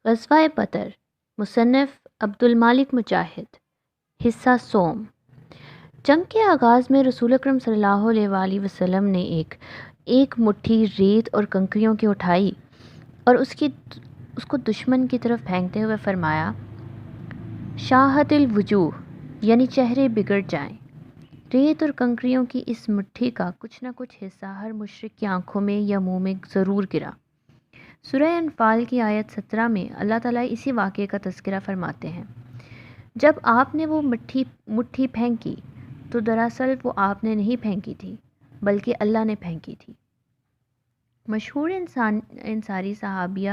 غزوہ بدر، مصنف عبدالمالک مجاہد۔ حصہ سوم۔ جنگ کے آغاز میں رسول اکرم صلی اللہ علیہ وآلہ وسلم نے ایک مٹھی ریت اور کنکریوں کی اٹھائی اور اس کو دشمن کی طرف پھینکتے ہوئے فرمایا، شاہت الوجوہ، یعنی چہرے بگڑ جائیں۔ ریت اور کنکریوں کی اس مٹھی کا کچھ نہ کچھ حصہ ہر مشرک کی آنکھوں میں یا منہ میں ضرور گرا۔ سورہ انفال کی آیت 17 میں اللہ تعالیٰ اسی واقعے کا تذکرہ فرماتے ہیں۔ جب آپ نے وہ مٹھی پھینکی تو دراصل وہ آپ نے نہیں پھینکی تھی بلکہ اللہ نے پھینکی تھی۔ مشہور انصاری صحابیہ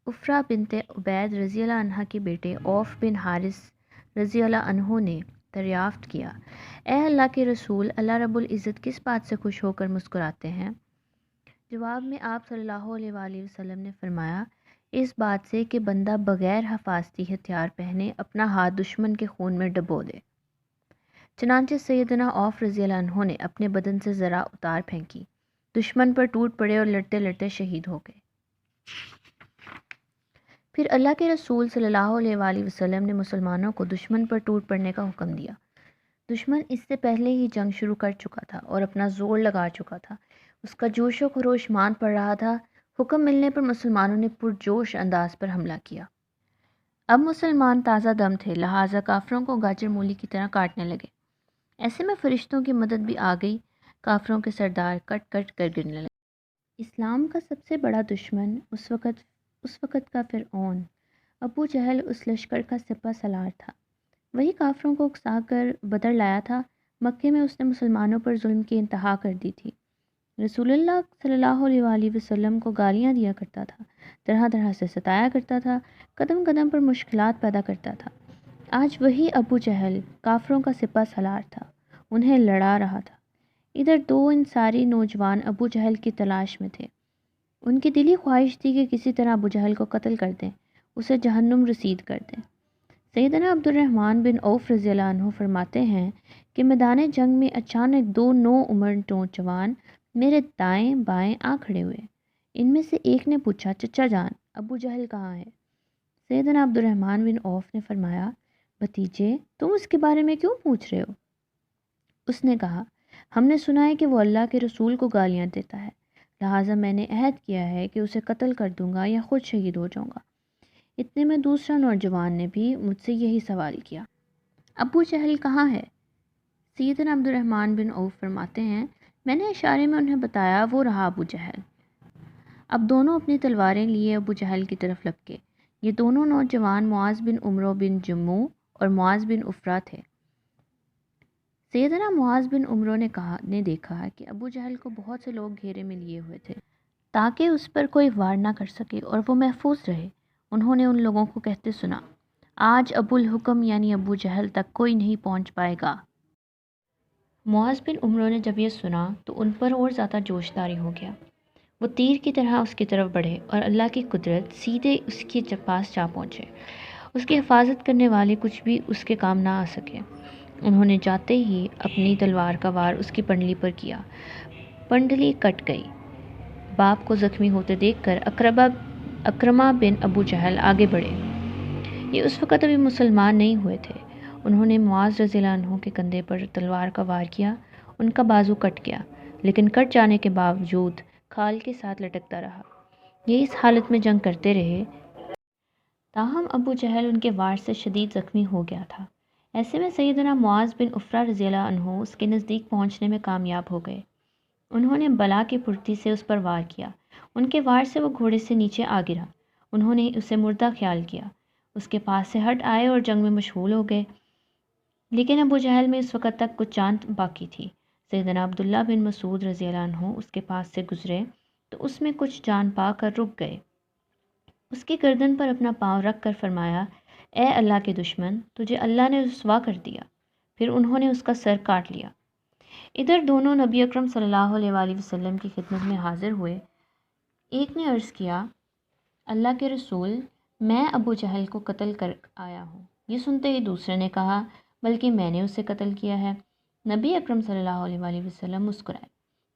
عفرہ بنت عبید رضی اللہ عنہ کے بیٹے عوف بن حارث رضی اللہ عنہ نے دریافت کیا، اے اللہ کے رسول، اللہ رب العزت کس بات سے خوش ہو کر مسکراتے ہیں؟ جواب میں آپ صلی اللہ علیہ وآلہ وسلم نے فرمایا، اس بات سے کہ بندہ بغیر حفاظتی ہتھیار پہنے اپنا ہاتھ دشمن کے خون میں ڈبو دے۔ چنانچہ سیدنا عوف رضی اللہ عنہ نے اپنے بدن سے ذرا اتار پھینکی، دشمن پر ٹوٹ پڑے اور لڑتے لڑتے شہید ہو گئے۔ پھر اللہ کے رسول صلی اللہ علیہ وآلہ وسلم نے مسلمانوں کو دشمن پر ٹوٹ پڑنے کا حکم دیا۔ دشمن اس سے پہلے ہی جنگ شروع کر چکا تھا اور اپنا زور لگا چکا تھا، اس کا جوش و خروش مان پڑ رہا تھا۔ حکم ملنے پر مسلمانوں نے پرجوش انداز پر حملہ کیا۔ اب مسلمان تازہ دم تھے، لہٰذا کافروں کو گاجر مولی کی طرح کاٹنے لگے۔ ایسے میں فرشتوں کی مدد بھی آ گئی، کافروں کے سردار کٹ کٹ کر گرنے لگے۔ اسلام کا سب سے بڑا دشمن اس وقت کا فرعون ابو جہل اس لشکر کا سپہ سالار تھا۔ وہی کافروں کو اکسا کر بدر لایا تھا۔ مکے میں اس نے مسلمانوں پر ظلم کی انتہا کر دی تھی۔ رسول اللہ صلی اللہ علیہ وآلہ وسلم کو گالیاں دیا کرتا تھا، طرح طرح سے ستایا کرتا تھا، قدم قدم پر مشکلات پیدا کرتا تھا۔ آج وہی ابو جہل کافروں کا سپہ سالار تھا، انہیں لڑا رہا تھا۔ ادھر دو انصاری نوجوان ابو جہل کی تلاش میں تھے۔ ان کی دلی خواہش تھی کہ کسی طرح ابو جہل کو قتل کر دیں، اسے جہنم رسید کر دیں۔ سیدنا عبد الرحمن بن عوف رضی اللہ عنہ فرماتے ہیں کہ میدان جنگ میں اچانک دو نوعمر نوجوان میرے دائیں بائیں آ کھڑے ہوئے۔ ان میں سے ایک نے پوچھا، چچا جان، ابو جہل کہاں ہے؟ سیدنا عبد الرحمن بن عوف نے فرمایا، بھتیجے، تم اس کے بارے میں کیوں پوچھ رہے ہو؟ اس نے کہا، ہم نے سنا ہے کہ وہ اللہ کے رسول کو گالیاں دیتا ہے، لہٰذا میں نے عہد کیا ہے کہ اسے قتل کر دوں گا یا خود شہید ہو جاؤں گا۔ اتنے میں دوسرا نوجوان نے بھی مجھ سے یہی سوال کیا، ابو جہل کہاں ہے؟ سیدنا عبد الرحمن بن عوف فرماتے ہیں، میں نے اشارے میں انہیں بتایا، وہ رہا ابو جہل۔ اب دونوں اپنی تلواریں لیے ابو جہل کی طرف لپکے۔ یہ دونوں نوجوان معاذ بن عمرو بن جموح اور معاذ بن عفرہ تھے۔ سیدنا معاذ بن عمرو نے دیکھا کہ ابو جہل کو بہت سے لوگ گھیرے میں لیے ہوئے تھے تاکہ اس پر کوئی وار نہ کر سکے اور وہ محفوظ رہے۔ انہوں نے ان لوگوں کو کہتے سنا، آج ابو الحکم یعنی ابو جہل تک کوئی نہیں پہنچ پائے گا۔ معاذ بن عمرو نے جب یہ سنا تو ان پر اور زیادہ جوش طاری ہو گیا۔ وہ تیر کی طرح اس کی طرف بڑھے اور اللہ کی قدرت سیدھے اس کے پاس جا پہنچے۔ اس کی حفاظت کرنے والے کچھ بھی اس کے کام نہ آ سکے۔ انہوں نے جاتے ہی اپنی تلوار کا وار اس کی پنڈلی پر کیا، پنڈلی کٹ گئی۔ باپ کو زخمی ہوتے دیکھ کر اکرمہ بن ابو جہل آگے بڑھے۔ یہ اس وقت ابھی مسلمان نہیں ہوئے تھے۔ انہوں نے معاذ رضی اللہ عنہ کے کندھے پر تلوار کا وار کیا، ان کا بازو کٹ گیا، لیکن کٹ جانے کے باوجود کھال کے ساتھ لٹکتا رہا۔ یہ اس حالت میں جنگ کرتے رہے تاہم ابو جہل ان کے وار سے شدید زخمی ہو گیا تھا۔ ایسے میں سیدنا معاذ بن عفرہ رضی اللہ عنہ اس کے نزدیک پہنچنے میں کامیاب ہو گئے۔ انہوں نے بلا کی پھرتی سے اس پر وار کیا، ان کے وار سے وہ گھوڑے سے نیچے آ گرا۔ انہوں نے اسے مردہ خیال کیا، اس کے پاس سے ہٹ آئے اور جنگ میں مشغول ہو گئے۔ لیکن ابو جہل میں اس وقت تک کچھ جان باقی تھی۔ سیدنا عبداللہ بن مسعود رضی اللہ عنہ اس کے پاس سے گزرے تو اس میں کچھ جان پا کر رک گئے۔ اس کی گردن پر اپنا پاؤں رکھ کر فرمایا، اے اللہ کے دشمن، تجھے اللہ نے رسوا کر دیا۔ پھر انہوں نے اس کا سر کاٹ لیا۔ ادھر دونوں نبی اکرم صلی اللہ علیہ وآلہ وسلم کی خدمت میں حاضر ہوئے۔ ایک نے عرض کیا، اللہ کے رسول، میں ابو جہل کو قتل کر آیا ہوں۔ یہ سنتے ہی دوسرے نے کہا، بلکہ میں نے اسے قتل کیا ہے۔ نبی اکرم صلی اللہ علیہ وآلہ وسلم مسکرائے۔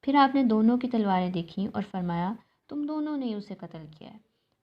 پھر آپ نے دونوں کی تلواریں دیکھیں اور فرمایا، تم دونوں نے اسے قتل کیا ہے۔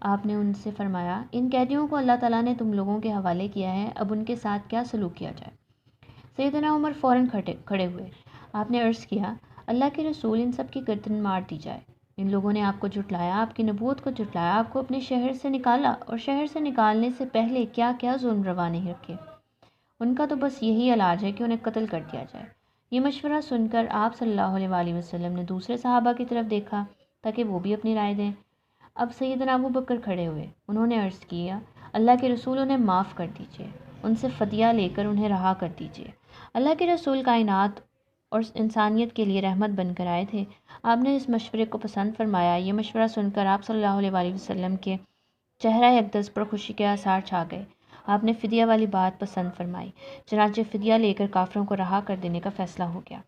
آپ نے ان سے فرمایا، ان قیدیوں کو اللہ تعالیٰ نے تم لوگوں کے حوالے کیا ہے، اب ان کے ساتھ کیا سلوک کیا جائے؟ سیدنا عمر فوراً کھڑے ہوئے۔ آپ نے عرض کیا، اللہ کے رسول، ان سب کی گردن مار دی جائے۔ ان لوگوں نے آپ کو جھٹلایا، آپ کی نبوت کو جھٹلایا، آپ کو اپنے شہر سے نکالا، اور شہر سے نکالنے سے پہلے کیا کیا ظلم روا نہیں رکھے۔ ان کا تو بس یہی علاج ہے کہ انہیں قتل کر دیا جائے۔ یہ مشورہ سن کر آپ صلی اللہ علیہ وآلہ وسلم نے دوسرے صحابہ کی طرف دیکھا تاکہ وہ بھی اپنی رائے دیں۔ اب سیدنا ابو بکر کھڑے ہوئے۔ انہوں نے عرض کیا، اللہ کے رسول، انہیں معاف کر دیجیے، ان سے فدیہ لے کر انہیں رہا کر دیجیے۔ اللہ کے رسول کائنات اور انسانیت کے لیے رحمت بن کر آئے تھے۔ آپ نے اس مشورے کو پسند فرمایا۔ یہ مشورہ سن کر آپ صلی اللہ علیہ وآلہ وسلم کے چہرہ اقدس پر خوشی کے آثار چھا گئے۔ آپ نے فدیہ والی بات پسند فرمائی، چنانچہ فدیہ لے کر کافروں کو رہا کر دینے کا فیصلہ ہو گیا۔